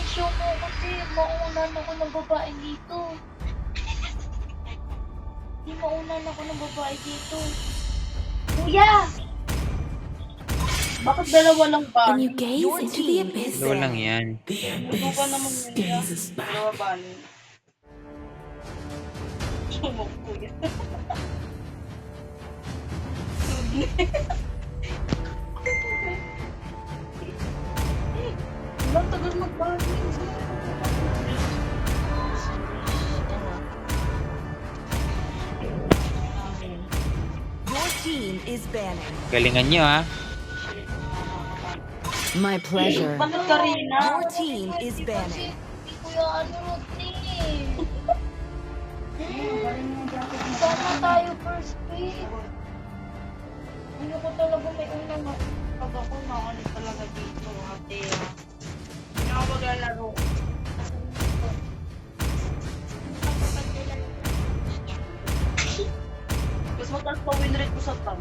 show mo kasi mauunan ako ng babae dito. Hindi mauunan ako ng babae dito. Kuya! Bakit dalawa lang pa? When you gaze into the abyss, Dalawa lang yan. Ito pa naman yun niya. Dalawa ba niya? Sumok ko yan. Walang tagal mag-banning. your team is banning. Galingan nyo ha. My pleasure. Bakit Karina? Your team is banning. Hindi kuya ano Rodney. Sana tayo first pick. Ano ko talaga may unang pag ako nakalit talaga dito, ate. Hindi ako maglalaro. Mas mataas pa win rate ko sa tam.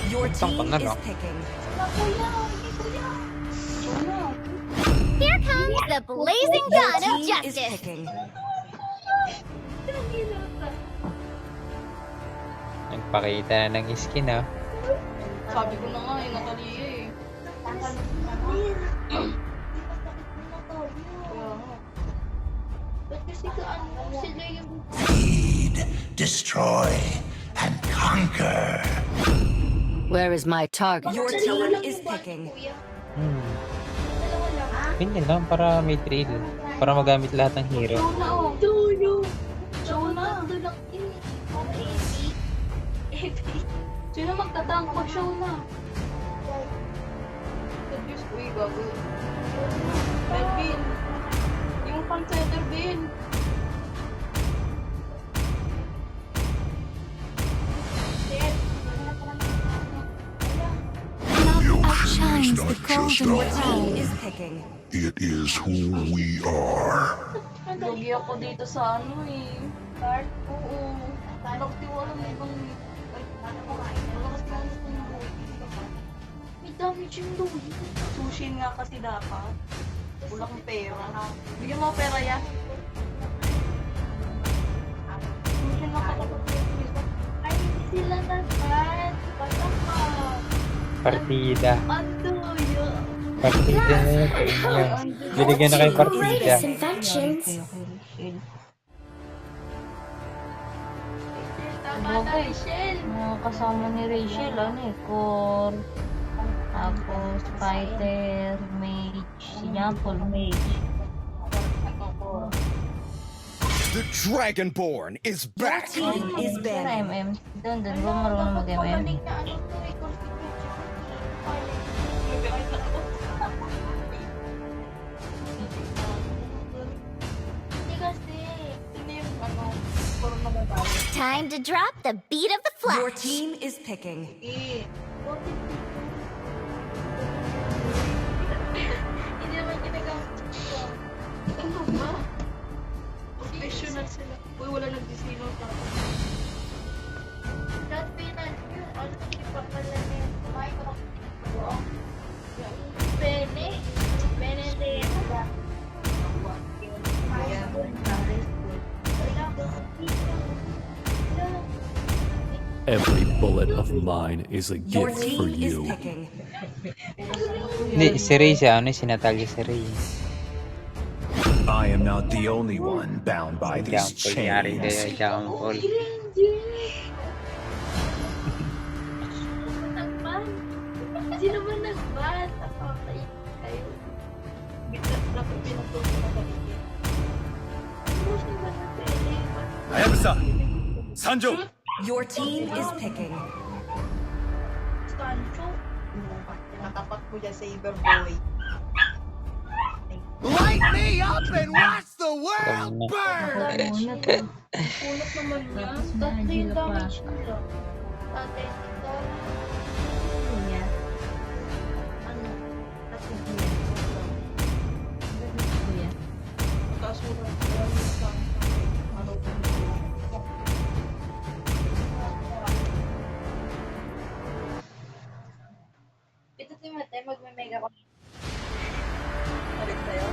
Your Isang team pangano. is picking. Sana kuya, hindi kuya. Ano? Here comes the blazing Your gun of team is justice. picking. Nagpakita na ng skin ha. Sabi ko na nga, Natalia eh. Kaya nga. Ba't kasi ano sila yung Feed, destroy, and conquer. Where is my target? Your team is picking. kuya? Hmm. Dalawa lang. Ganyan lang para may thrill. Para magamit lahat ng hero. Jonah, oh. Jonah. Jonah. Tulak din. Para easy. Easy. Sino magtatang pag show na? Diyos ko eh, gago. Melvin. Yung pang-center bin. The ocean is not just Your a team home, is picking. it is who we are. Lugi ako dito sa ano eh. Card? Oo. Nagtiwala na ibang... Malakas na ano kung May damage yung Louie. Sushin nga kasi dapat. Wala kang pera. Bigyan mo ako pera ya. Sushin nga kapag Ay, hindi sila naman. Basta ka. Partida. Ano yun? Partida na yun sa inyo. Binigyan na kayo partida. inventions. Tama na, Rachel. Mga kasama ni Rachel, ano eh, core, tapos fighter, mage, si Jampol, mage. The Dragonborn is back! Team is Pero banning. MM, doon ba marunong mag-MM? Pabalik na ano to eh, Hindi kasi. hindi yung ano, puro nagagawa. Time to drop the beat of the Your flash. team is picking. Eh, Hindi naman ginagamit ko. ano ba? Professional sila. Uy, wala nag-disino tapos. That pinal yun. Ano yung papalanin? Kumain ko ng Bene. Bene de. Every bullet of mine is a Your gift for team is you. picking. Hindi, si Ray siya. Ano si Natalia si Ray. I am not the only one bound by these Jampol yari chains. kaya Jampol. Nagban? Sino ba nagban? Napakay kayo. Bitat na kung pinututo na paligid. Ano siya ba na pwede? Hayabusa! Sanjo! Your team is picking. Sancho. Nakapat ko dyan sa Iberboy. Light me up and watch the world Tama. burn! Muna to. Punot naman niya. Tatlo yung damage nila. Tatay, tita. Kuya. Ano? Tatlo kuya. Kuya. Mataas mo na. Ano? Ito si Matay, magme-mega ko. Balik sa'yo.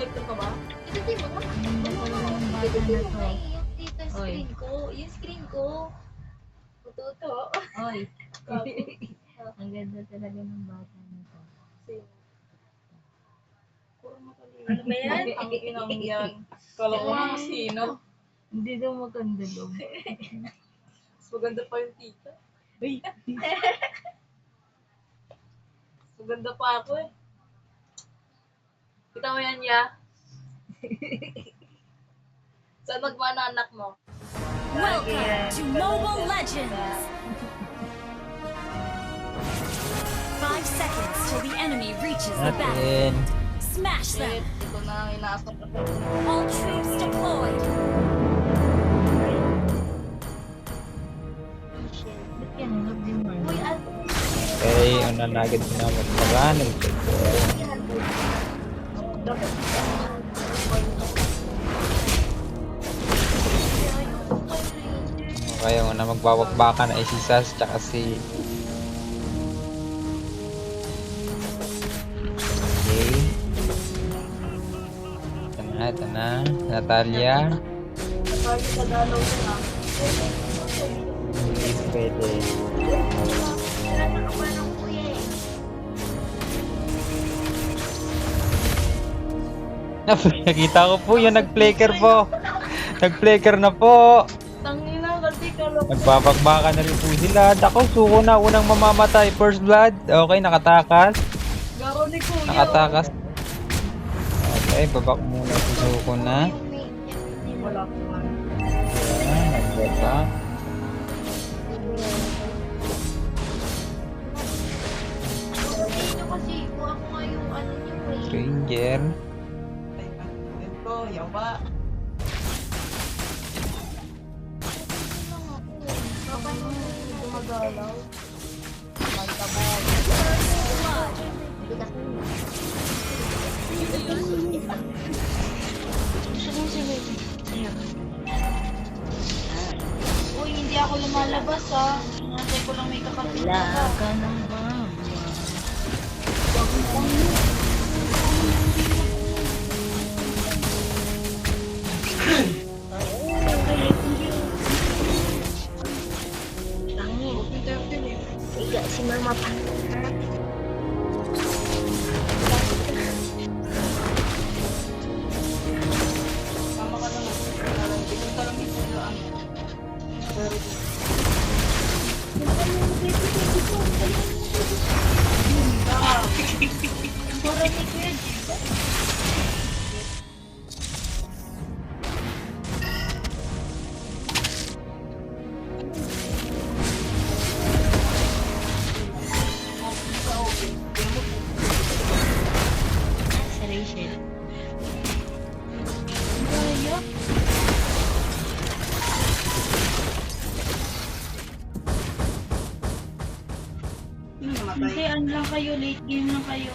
Nag-projector ka ba? Ito mo na. Ganda pala ng bata na to. Yung dito yung Oy. screen ko. Yung screen ko. Tututo. Oy. Ang ganda talaga ng bata na to. Ano ba yan? Ang inang yan. Kala ko nga sino. Hindi daw maganda daw. Mas maganda pa yung tita. Uy. Mas maganda pa ako eh. Kita mo yan, ya? Saan magmana anak mo? Welcome to Mobile Legends! 5 seconds till the enemy reaches the battle. Natin. Smash them! Ito na inaasap ako. All troops deployed! Ba't yan? Love din mo. Uy, ano? Okay, una na agad na magparanil. Okay, una magbabakbakan ay si Sas tsaka si... Okay. Ito na. Natalia. Sabi sa dalaw na. Hindi pwede. Wala na ka pa ng kuya eh. Nakita ko po yung nag-flicker po. Nag-flicker na po. Tangina kasi kala ko. Nagbabakbakan na rin po sila. Ako, suko na. Unang mamamatay. First blood. Okay, nakatakas. Garo ni Kuya. Nakatakas. Okay, babak muna si suko na. Wala ko nga. Ayan, nagbaba. Ito kasi, kung ako nga yung ano niyo eh. Stranger. Ito, yawa. Kapag Gumagalaw. Uy, hindi ako lumalabas ah. Nantay ko lang may kakapit Wala ka. ka ng mama. Iga si mama pa. Tama ka naman. Hindi ka lang ito lang. Sa Rachel. Hindi, ano lang kayo, late game lang kayo.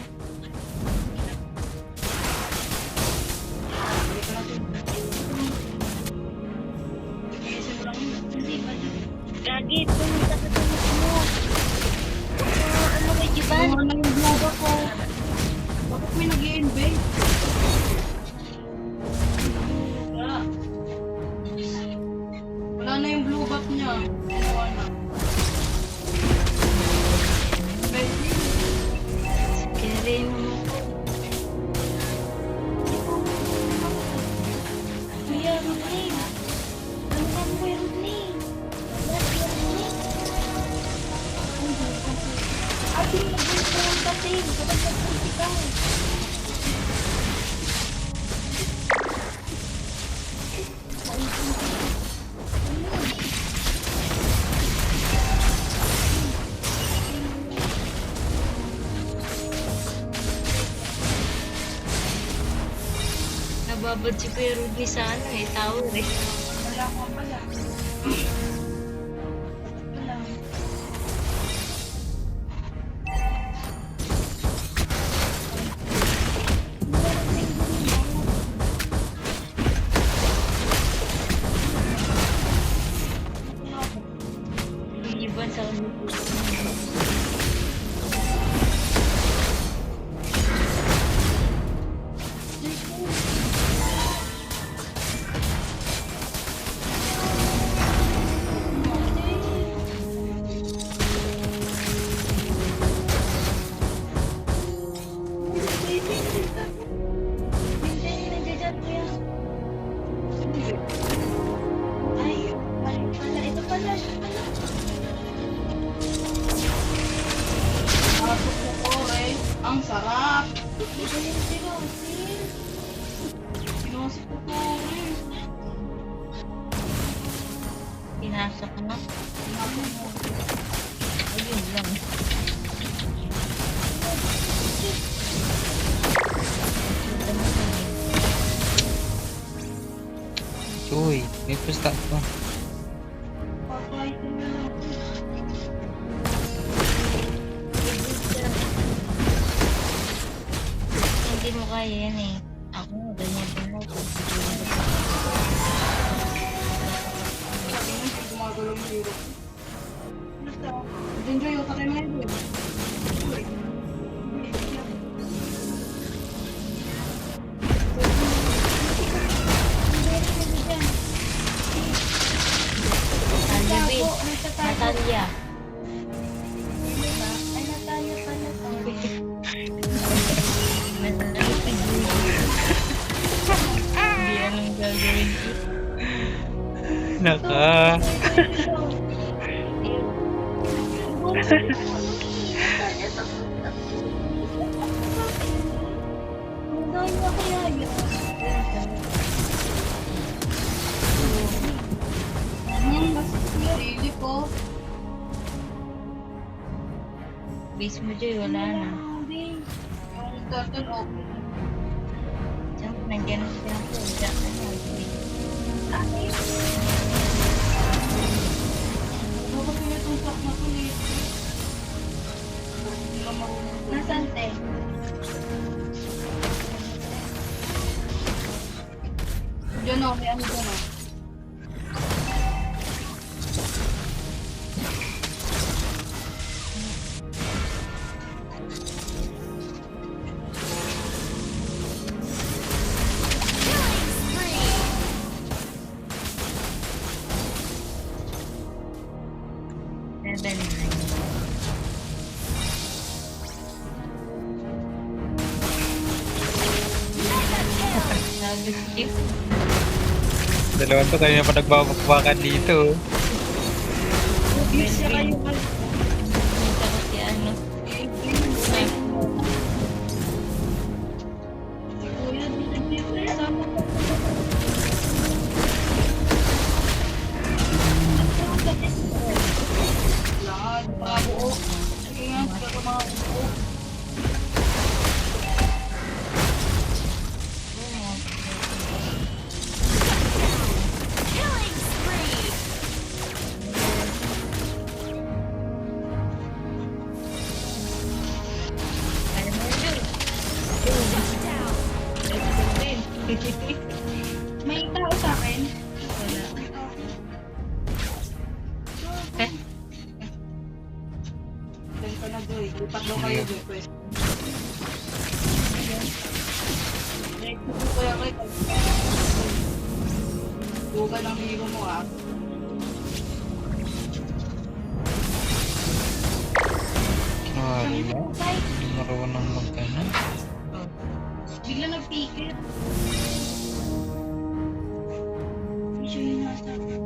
Hindi ba? Gagi, pumunta ka sa mo. Ano kay Jiban? Ano na yung vlog ako? Bakit may nag-i-invade? Wala. Wala na yung blue buff niya. Wala na. Kere mo. Kuya, Ruling. Ano ka mo yung Ruling? Ate, mag-gusto lang kasi. Kapag nag-gusto ka. Nababad si Kuya Rudy sa ano eh, tower eh. Wala ko pala. Yung iba sa kanila. Ang sarap! Ito yung sinosin. Sinosin ko po rin. Pinasok ko na. Ayun lang. Uy, may pusta pa. Papaitin na lang. Hindi mo kaya yan eh. Ako, ganyan din ako. Sabi mo, hindi gumagalaw yung hero. Basta, enjoy yung tatay mo yun. Natalia, Natalia. Ay, Natalia pala. Hindi anong gagawin ko. Naka. Natalia kaya yun. Yan, basta sarili ko. Base mo, Joy, wala na. Yung turtle open. Siyempre, nandiyan na siya ako. Diyan ka na. Ano ba pinatungkak na to eh? Hindi ka marunong. Nasaan, te? Diyan o, may ano dyan o. Dalawa to kayo na pa nagbabakbakan dito. Siya kayo ka. Tapos si ano. Kuya, dito sama ko. Lahat, mga buo. Sige nga, pero mga buo. Killing spree. Ano mo yun? Down. May tao sa akin. Wala. Diyan ka na, Joy. Lipat daw kayo, Joy. Pwes. Next ko kaya kayo. Buka ng hero mo, ah. Wala. Hindi marunong magkano. Bigla nag-ticket. Hindi siya yung nasa akin.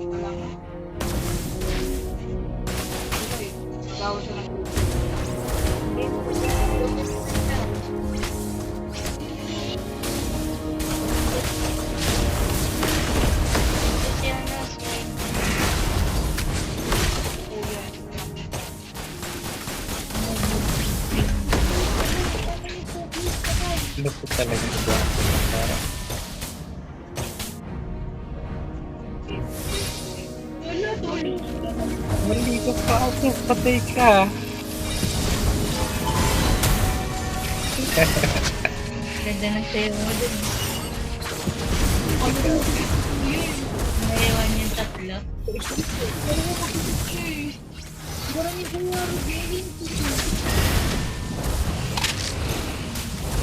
Wala ka. Okay, magawa siya ng Si ano, si kuya. Lupot talaga ito. Wala, tuloy. Mali ka pa ako. Patay ka. ganda ng sayo mo dun. Naiwan yung tatlo.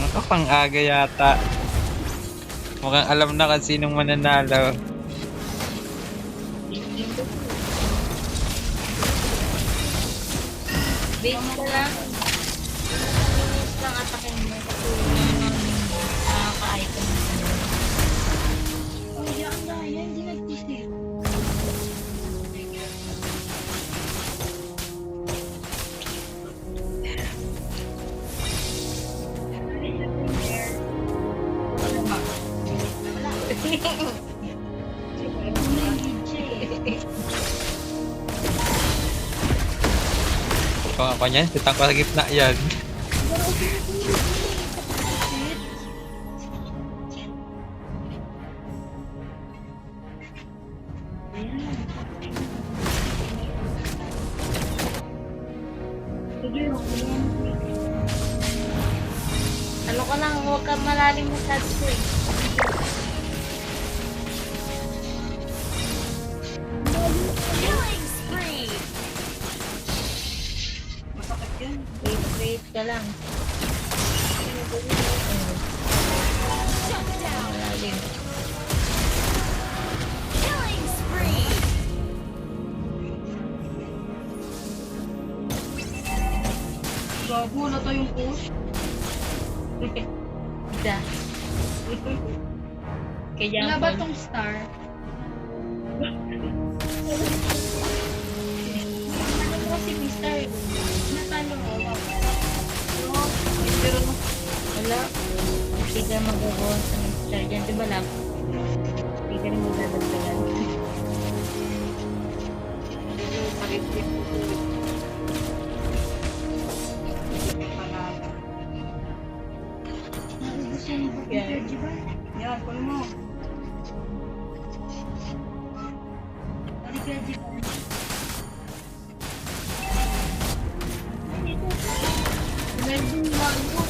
Nakapang-aga yata. Mukhang alam na kung sinong mananalo. Base ka lang. Minutes lang atakin mo. Kasi nakaka-item na sa'yo. Oh, yan na. Yan, hindi nag-ticket. Kung ako niyan, sitang ko sa gitna yan. Ano ko lang, huwag kang malalim masyado ko eh. Killing spree. Wait ka lang. Shut down. Malalim. Killing spree. Gago na tayong push. Da. Kaya Wala ba tong star? Ano ko si Mr. Natalo ko. Pero wala. Hindi ka magawa sa Mr. Dyan, di ba lang? Hindi ka rin magdadagdagan. yan. Yan, kunin mo. Meron bago.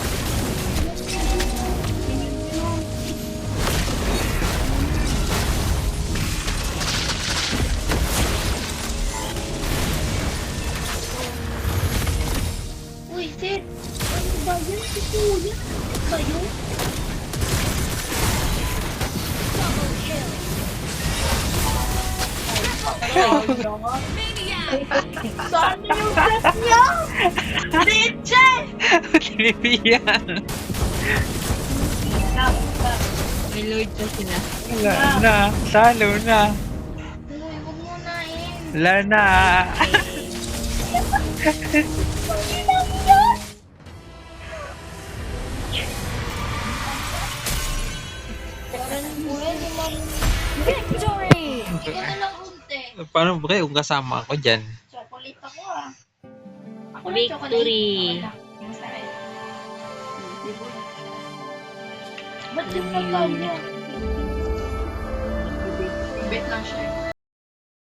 Uy, Sid! Ano ba yan? Si Kuya? Ba yun? Double kill. Maniac. Saan yung set niya? Bitche! Kinipiyan. May Lord pa sila. Wala na. Salo na. Uy, huwag mo na eh. Wala na. Parang kuya, di mo. Victory. Ikaw na lang unti. Paano ba kayo kung kasama ako dyan? Chocolate ako ah. Ako lang Victory. chocolate. Masarap. Ba't yung pagkaw niya? Bet lang siya.